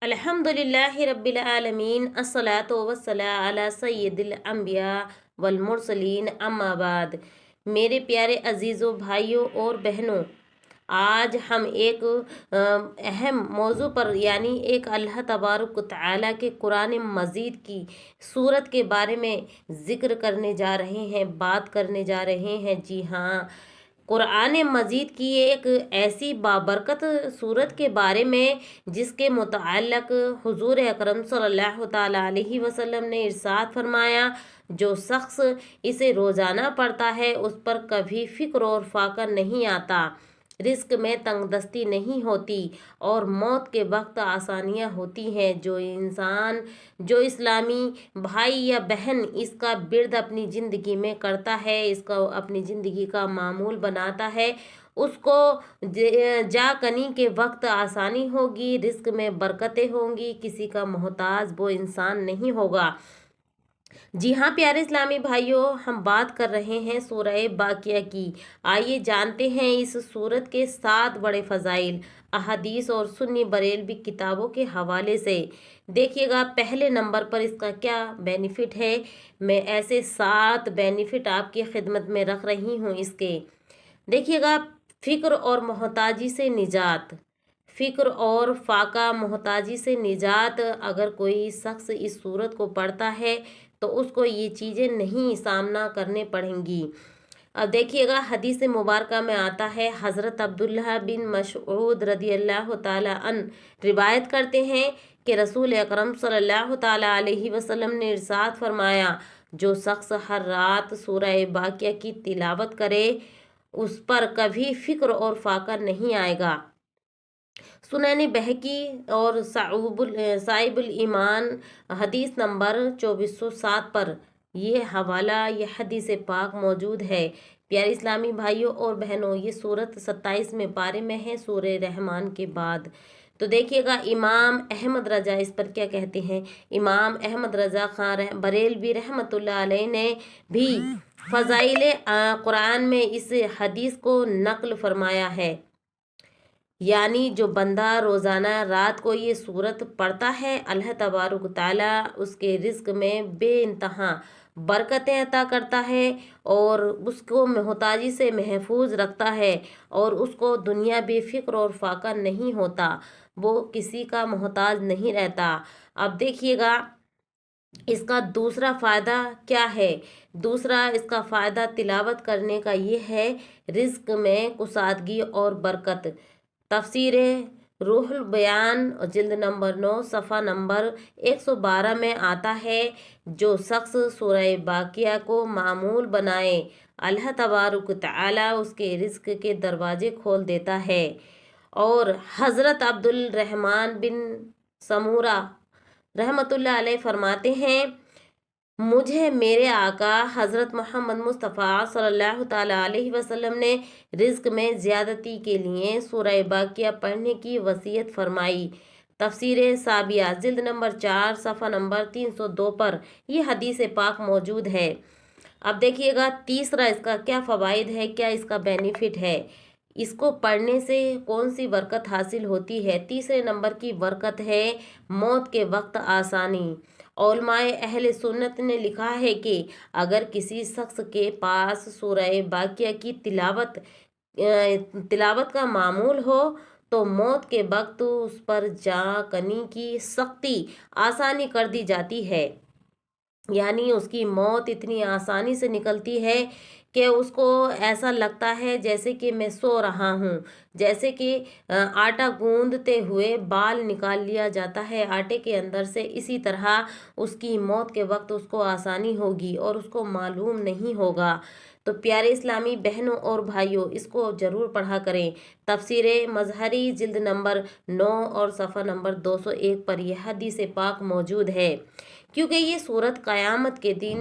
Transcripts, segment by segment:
अल्हम्दुलिल्लाहि रब्बिल आलमीन अस्सलातु वस्सलाम अला सय्यिदिल अंबिया वल मुरसलीन अम्मा बाद। मेरे प्यारे अजीज़ों, भाइयों और बहनों, आज हम एक अहम मौजू पर यानी एक अल्लाह तबारक तआला के कुरान मजीद की सूरत के बारे में ज़िक्र करने जा रहे हैं, बात करने जा रहे हैं। जी हाँ, कुरान मजीद की एक ऐसी बाबरकत सूरत के बारे में जिसके मुताल्लक़ हुज़ूर अकरम सल्लल्लाहु तआला अलैहि वसल्लम ने इरशाद फरमाया, जो शख्स इसे रोज़ाना पढ़ता है उस पर कभी फ़िक्र और फाक़ा नहीं आता, रिस्क में तंगदस्ती नहीं होती और मौत के वक्त आसानियाँ होती हैं। जो इस्लामी भाई या बहन इसका बिर्द अपनी ज़िंदगी में करता है, इसका अपनी ज़िंदगी का मामूल बनाता है, उसको जाकनी के वक्त आसानी होगी, रिस्क में बरकतें होंगी, किसी का मोहताज वो इंसान नहीं होगा। जी हाँ प्यारे इस्लामी भाइयों, हम बात कर रहे हैं सूरह बाकिया की। आइए जानते हैं इस सूरत के 7 बड़े फ़ज़ाइल अहादीस और सुन्नी बरेलवी किताबों के हवाले से। देखिएगा पहले नंबर पर इसका क्या बेनिफिट है। मैं ऐसे 7 बेनिफिट आपकी खिदमत में रख रही हूँ इसके। देखिएगा, फ़िक्र और मोहताजी से निजात। फ़िक्र और फाका मोहताजी से निजात अगर कोई शख्स इस सूरत को पढ़ता है तो उसको ये चीज़ें नहीं सामना करने पड़ेंगी। अब देखिएगा, हदीस मुबारका में आता है, हज़रत अब्दुल्लाह बिन मसऊद रदियल्लाहु ताला अन रिवायत करते हैं कि रसूल अकरम सल्लल्लाहु ताला अलैहि वसल्लम ने इरशाद फरमाया, जो शख्स हर रात सूरह बाकिया की तिलावत करे उस पर कभी फ़िक्र और फाका नहीं आएगा। सुनैनी बहकी और साइबुल ईमान हदीस नंबर 2407 पर ये हवाला, ये हदीस पाक मौजूद है। प्यारे इस्लामी भाइयों और बहनों, ये सूरत 27वें पारे में है, सूरह रहमान के बाद। तो देखिएगा, इमाम अहमद रज़ा इस पर क्या कहते हैं। इमाम अहमद रज़ा खान बरेलवी रहमतुल्लाह अलैह ने भी फ़ज़ाइल कुरान में इस हदीस को नक़ल फरमाया है, यानी जो बंदा रोज़ाना रात को ये सूरत पढ़ता है, अल्लाह तबारक ताला उसके रिज़्क़ में बेइंतहा बरकतें अता करता है और उसको मोहताजी से महफूज रखता है और उसको दुनिया बेफ़िक्र और फाका नहीं होता, वो किसी का मोहताज नहीं रहता। अब देखिएगा, इसका दूसरा फ़ायदा क्या है। दूसरा इसका फ़ायदा तिलावत करने का ये है, रिज़्क़ में कुसादगी और बरकत। तफसीर रूहुल बयान जिल्द नंबर 9 सफ़ा नंबर 112 में आता है, जो शख्स सूरह बाकिया को मामूल बनाए अल्लाह तबारक तआला उसके रिज़्क़ के दरवाज़े खोल देता है। और हज़रत अब्दुल रहमान बिन समूरा रहमतुल्लाह अलैह फरमाते हैं, मुझे मेरे आका हज़रत मोहम्मद मुस्तफ़ा सल्लल्लाहु ताला अलैहि वसल्लम ने रिज़्क़ में ज़्यादती के लिए सूरह बाकिया पढ़ने की वसीयत फरमाई। तफसीर साबिया जिल्द नंबर 4 सफ़ा नंबर 302 पर यह हदीस पाक मौजूद है। अब देखिएगा, तीसरा इसका क्या फ़वाइद है, क्या इसका बेनिफिट है, इसको पढ़ने से कौन सी बरकत हासिल होती है। तीसरे नंबर की बरकत है मौत के वक्त आसानी। उलमाए अहले सुन्नत ने लिखा है कि अगर किसी शख्स के पास सूरह बाकिया की तिलावत का मामूल हो तो मौत के वक्त उस पर जाकनी की सख्ती आसानी कर दी जाती है, यानी उसकी मौत इतनी आसानी से निकलती है कि उसको ऐसा लगता है जैसे कि मैं सो रहा हूँ। जैसे कि आटा गूंदते हुए बाल निकाल लिया जाता है आटे के अंदर से, इसी तरह उसकी मौत के वक्त उसको आसानी होगी और उसको मालूम नहीं होगा। तो प्यारे इस्लामी बहनों और भाइयों, इसको ज़रूर पढ़ा करें। तफसीर मज़हरी जिल्द नंबर 9 और सफ़ा नंबर 201 पर यह हदीस पाक मौजूद है, क्योंकि ये सूरत क़यामत के दिन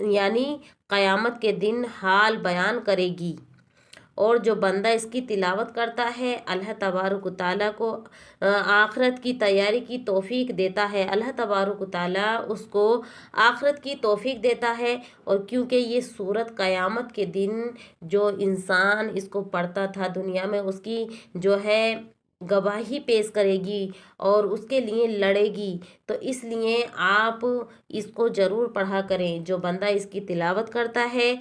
यानी क़यामत के दिन हाल बयान करेगी। और जो बंदा इसकी तिलावत करता है, अल्लाह तबारक ताला को आखिरत की तैयारी की तौफीक देता है। अल्लाह तबारक ताला उसको आखिरत की तौफीक देता है। और क्योंकि ये सूरत क़यामत के दिन जो इंसान इसको पढ़ता था दुनिया में, उसकी जो है گواہی پیش کرے گی اور اس کے لیے لڑے گی، تو اس لیے آپ اس کو ضرور پڑھا کریں۔ جو بندہ اس کی تلاوت کرتا ہے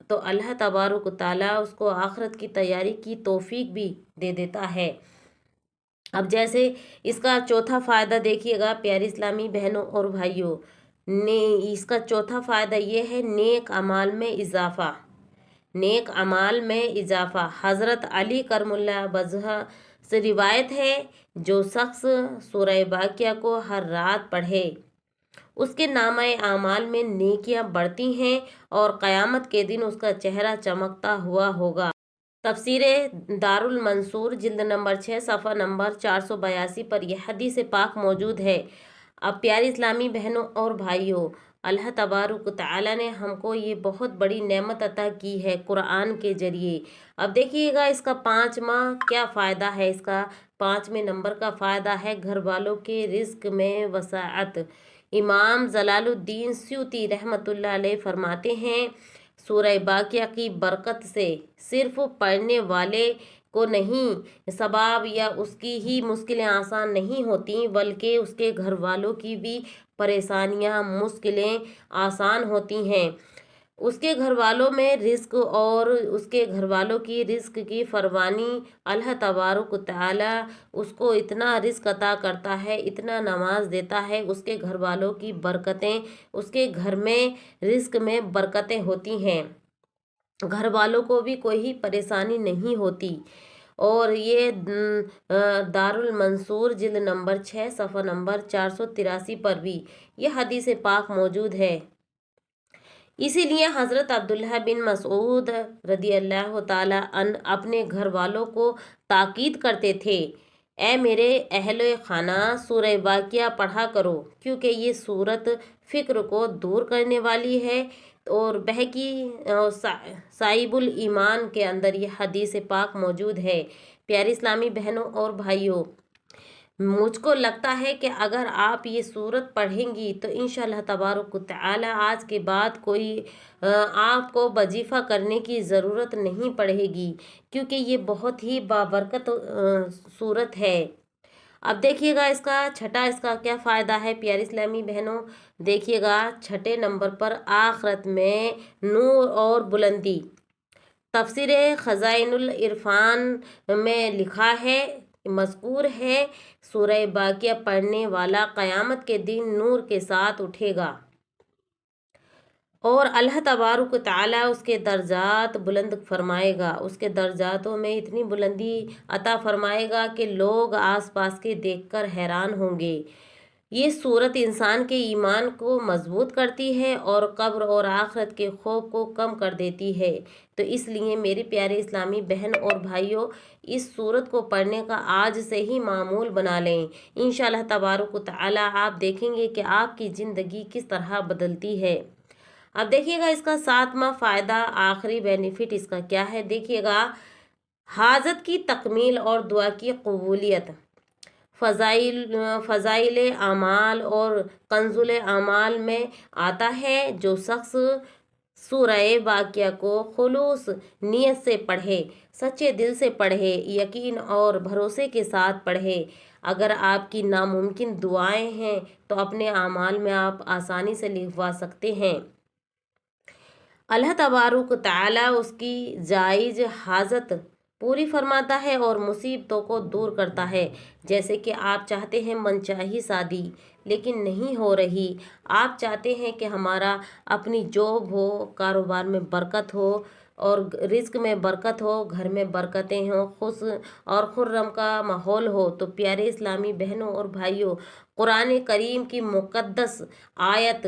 تو اللہ تبارک و تعالیٰ اس کو آخرت کی تیاری کی توفیق بھی دے دیتا ہے۔ اب جیسے اس کا چوتھا فائدہ دیکھیے گا پیارے اسلامی بہنوں اور بھائیوں، اس کا چوتھا فائدہ یہ ہے نیک اعمال میں اضافہ۔ نیک اعمال میں اضافہ حضرت علی کرم اللہ وجہہ سے روایت ہے، جو شخص سورہ واقعہ کو ہر رات پڑھے اس کے نامہ اعمال میں نیکیاں بڑھتی ہیں اور قیامت کے دن اس کا چہرہ چمکتا ہوا ہوگا۔ تفسیر دار المنصور جلد نمبر 6 صفحہ نمبر 482 پر یہ حدیث پاک موجود ہے۔ اب پیاری اسلامی بہنوں اور بھائیوں، اللہ تبارک و تعالیٰ نے ہم کو یہ بہت بڑی نعمت عطا کی ہے قرآن کے ذریعے۔ اب دیکھیے گا اس کا 5واں کیا فائدہ ہے۔ اس کا 5ویں نمبر کا فائدہ ہے گھر والوں کے رزق میں وسعت۔ امام جلال الدین سیوطی رحمۃ اللہ علیہ فرماتے ہیں، سورہ واقعہ کی برکت سے صرف پڑھنے والے کو نہیں ثواب یا اس کی ہی مشکلیں آسان نہیں ہوتی، بلکہ اس کے گھر والوں کی بھی پریشانیاں مشکلیں آسان ہوتی ہیں۔ اس کے گھر والوں میں رزق اور اس کے گھر والوں کی رزق کی فراوانی، اللہ تبارک و تعالیٰ اس کو اتنا رزق عطا کرتا ہے، اتنا نواز دیتا ہے، اس کے گھر والوں کی برکتیں، اس کے گھر میں رزق میں برکتیں ہوتی ہیں، گھر والوں کو بھی کوئی پریشانی نہیں ہوتی۔ اور یہ دار المنصور جلد نمبر 6 صفحہ نمبر 483 پر بھی یہ حدیث پاک موجود ہے۔ اسی لیے حضرت عبداللہ بن مسعود رضی اللہ تعالیٰ عنہ اپنے گھر والوں کو تاکید کرتے تھے، اے میرے اہل خانہ سورہ واقعہ پڑھا کرو، کیونکہ یہ سورت فکر کو دور کرنے والی ہے۔ اور بہقی صائب الایمان کے اندر یہ حدیث پاک موجود ہے۔ پیاری اسلامی بہنوں اور بھائیوں، مجھ کو لگتا ہے کہ اگر آپ یہ سورت پڑھیں گی تو انشاءاللہ تبارک و تعالی آج کے بعد کوئی آپ کو وظیفہ کرنے کی ضرورت نہیں پڑے گی، کیونکہ یہ بہت ہی بابرکت سورت ہے۔ اب دیکھیے گا اس کا کیا فائدہ ہے پیاری اسلامی بہنوں، دیکھیے گا 6 نمبر پر آخرت میں نور اور بلندی۔ تفسیر خزائن العرفان میں لکھا ہے، مذکور ہے، سورہ واقعہ پڑھنے والا قیامت کے دن نور کے ساتھ اٹھے گا اور اللہ تبارک و تعالیٰ اس کے درجات بلند فرمائے گا، اس کے درجاتوں میں اتنی بلندی عطا فرمائے گا کہ لوگ آس پاس کے دیکھ کر حیران ہوں گے۔ یہ صورت انسان کے ایمان کو مضبوط کرتی ہے اور قبر اور آخرت کے خوف کو کم کر دیتی ہے۔ تو اس لیے میرے پیارے اسلامی بہن اور بھائیوں، اس صورت کو پڑھنے کا آج سے ہی معمول بنا لیں۔ انشاءاللہ تبارک و تعالیٰ آپ دیکھیں گے کہ آپ کی زندگی کس طرح بدلتی ہے۔ اب دیکھیے گا اس کا 7واں فائدہ، آخری بینیفٹ اس کا کیا ہے، دیکھیے گا حاجت کی تکمیل اور دعا کی قبولیت۔ فضائل اعمال اور کنز اعمال میں آتا ہے، جو شخص سورہ واقعہ کو خلوص نیت سے پڑھے، سچے دل سے پڑھے، یقین اور بھروسے کے ساتھ پڑھے، اگر آپ کی ناممکن دعائیں ہیں تو اپنے اعمال میں آپ آسانی سے لکھوا سکتے ہیں۔ اللہ تبارک و تعالیٰ اس کی جائز حاجت پوری فرماتا ہے اور مصیبتوں کو دور کرتا ہے۔ جیسے کہ آپ چاہتے ہیں منچاہی شادی لیکن نہیں ہو رہی، آپ چاہتے ہیں کہ ہمارا اپنی جاب ہو، کاروبار میں برکت ہو اور رزق میں برکت ہو، گھر میں برکتیں ہوں، خوش اور خرم کا ماحول ہو، تو پیارے اسلامی بہنوں اور بھائیوں، قرآن کریم کی مقدس آیت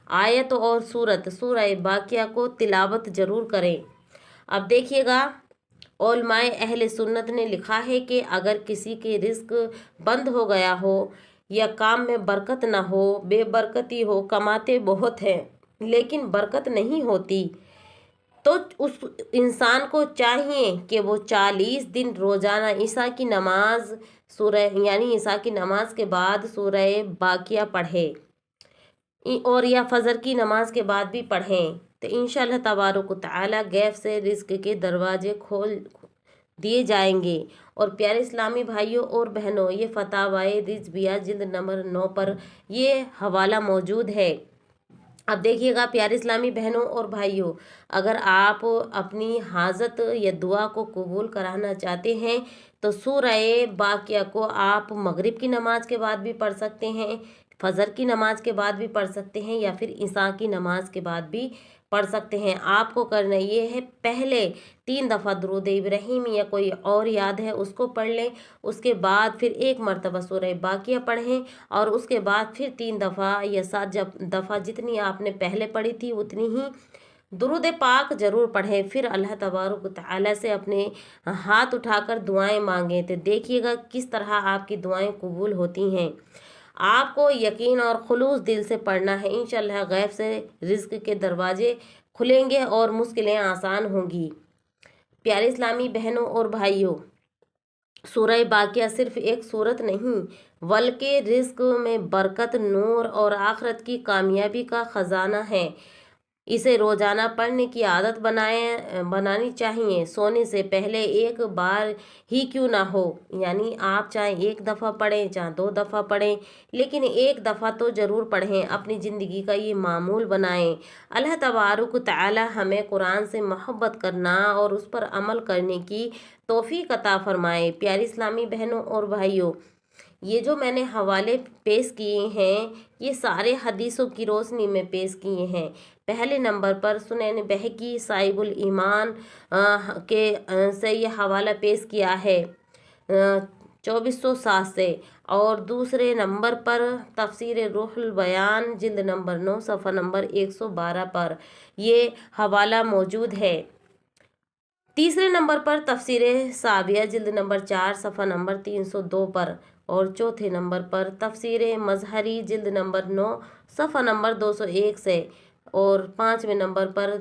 آیت اور سورہ واقعہ کو تلاوت ضرور کریں۔ اب دیکھیے گا علماء اہل سنت نے لکھا ہے کہ اگر کسی کے رزق بند ہو گیا ہو یا کام میں برکت نہ ہو، بے برکتی ہو، کماتے بہت ہیں لیکن برکت نہیں ہوتی، تو اس انسان کو چاہیے کہ وہ 40 دن روزانہ عشاء کی نماز عشاء کی نماز کے بعد سورہ واقعہ پڑھے، اور یا فجر کی نماز کے بعد بھی پڑھیں، تو انشاءاللہ تبارک و تعالیٰ غیب سے رزق کے دروازے दिए जाएंगे। और प्यारे इस्लामी भाइयों और बहनों, ये फतावाए रिजविया जिल्द नंबर 9 पर ये हवाला मौजूद है। अब देखिएगा प्यारे इस्लामी बहनों और भाइयों, अगर आप अपनी हाजत या दुआ को कबूल कराना चाहते हैं तो सूरह बाकिया को आप मगरिब की नमाज के बाद भी पढ़ सकते हैं, फजर की नमाज के बाद भी पढ़ सकते हैं, या फिर इशा की नमाज के बाद भी पढ़ सकते हैं। आपको करना ये है, पहले 3 दफ़ा दुरूद इब्राहिम या कोई और याद है उसको पढ़ लें, उसके बाद फिर 1 मरतबा सूरह बाकिया पढ़ें, और उसके बाद फिर 3 दफ़ा या 7 दफ़ा जितनी आपने पहले पढ़ी थी उतनी ही दुरूद पाक ज़रूर पढ़ें। फिर अल्लाह तबारक व तआला से अपने हाथ उठाकर दुआएं मांगें, तो देखिएगा किस तरह आपकी दुआएं कबूल होती हैं। आपको यकीन और खुलूस दिल से पढ़ना है, इंशाअल्लाह गैब से रिज़्क के दरवाजे खुलेंगे और मुश्किलें आसान होंगी। प्यारे इस्लामी बहनों और भाइयों, सूरह बाकिया सिर्फ एक सूरत नहीं बल्कि रिज़्क में बरकत, नूर और आखिरत की कामयाबी का ख़जाना है। इसे रोज़ाना पढ़ने की आदत बनानी चाहिए, सोने से पहले एक बार ही क्यों ना हो। यानी आप चाहे 1 दफ़ा पढ़ें, चाहे 2 दफ़ा पढ़ें, लेकिन 1 दफ़ा तो ज़रूर पढ़ें, अपनी ज़िंदगी का ये मामूल बनाएं। अल्लाह तबारक तआला हमें कुरान से मोहब्बत करना और उस पर अमल करने की तौफीक अता फरमाए। प्यारी इस्लामी बहनों और भाइयों, ये जो मैंने हवाले पेश किए हैं ये सारे हदीसों की रोशनी में पेश किए हैं। पहले नंबर पर सुनैन बहकी साहिबुल ईमान से ये हवाला पेश किया है 2407 से, और दूसरे नंबर पर तफसीर रूहुल बयान जिल्द नंबर 9 सफ़ा नंबर 112 पर ये हवाला मौजूद है। तीसरे नंबर पर तफसीर साबिया जिल्द नंबर 4 सफ़ा नंबर 302 पर, और चौथे नंबर पर तफसीर मजहरी जिल्द नंबर 9 सफ़ा नंबर 201 से, और 5वें नंबर पर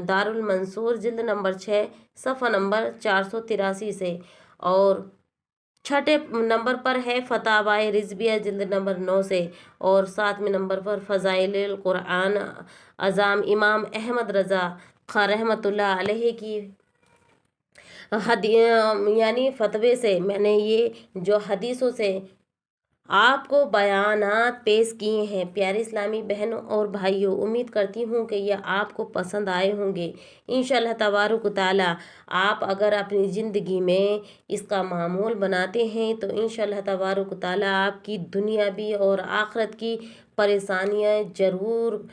दारुल मंसूर जिल्द नंबर 6 सफ़ा नंबर 483 से, और 6ठे नंबर पर है फतावाए रिजविया जिल्द नंबर 9 से, और 7वें नंबर पर फ़ज़ाइल कुरान अज़ाम इमाम अहमद रज़ा खां रहमतुल्लाह अलैहि की यानी फतवे से मैंने ये जो हदीसों से आपको बयानात पेश किए हैं। प्यारे इस्लामी बहनों और भाइयों, उम्मीद करती हूँ कि ये आपको पसंद आए होंगे। इंशाअल्लाह तबारक तआला आप अगर अपनी ज़िंदगी में इसका मामूल बनाते हैं तो इंशाअल्लाह तबारक तआला आपकी दुनियावी और आखिरत की परेशानियाँ ज़रूर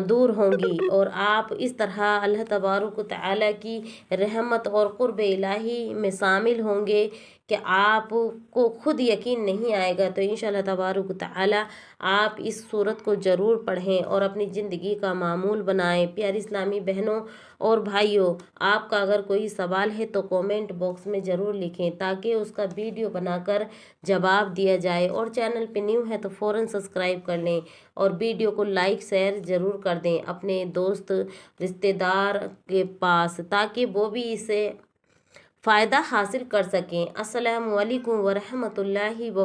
दूर होंगी, और आप इस तरह अल्लाह तबारक तआला की रहमत और क़ुर्ब इलाही में शामिल होंगे कि आपको खुद यकीन नहीं आएगा। तो इंशाअल्लाह तबारक तआला आप इस सूरत को ज़रूर पढ़ें और अपनी ज़िंदगी का मामूल बनाएं। प्यारी इस्लामी बहनों और भाइयों, आपका अगर कोई सवाल है तो कमेंट बॉक्स में ज़रूर लिखें ताकि उसका वीडियो बनाकर जवाब दिया जाए, और चैनल पे न्यू है तो फ़ौरन सब्सक्राइब कर लें, और वीडियो को लाइक शेयर ज़रूर कर दें अपने दोस्त रिश्तेदार के पास, ताकि वो भी इसे फ़ायदा हासिल कर सकें। अस्सलामु अलैकुम व रहमतुल्लाहि व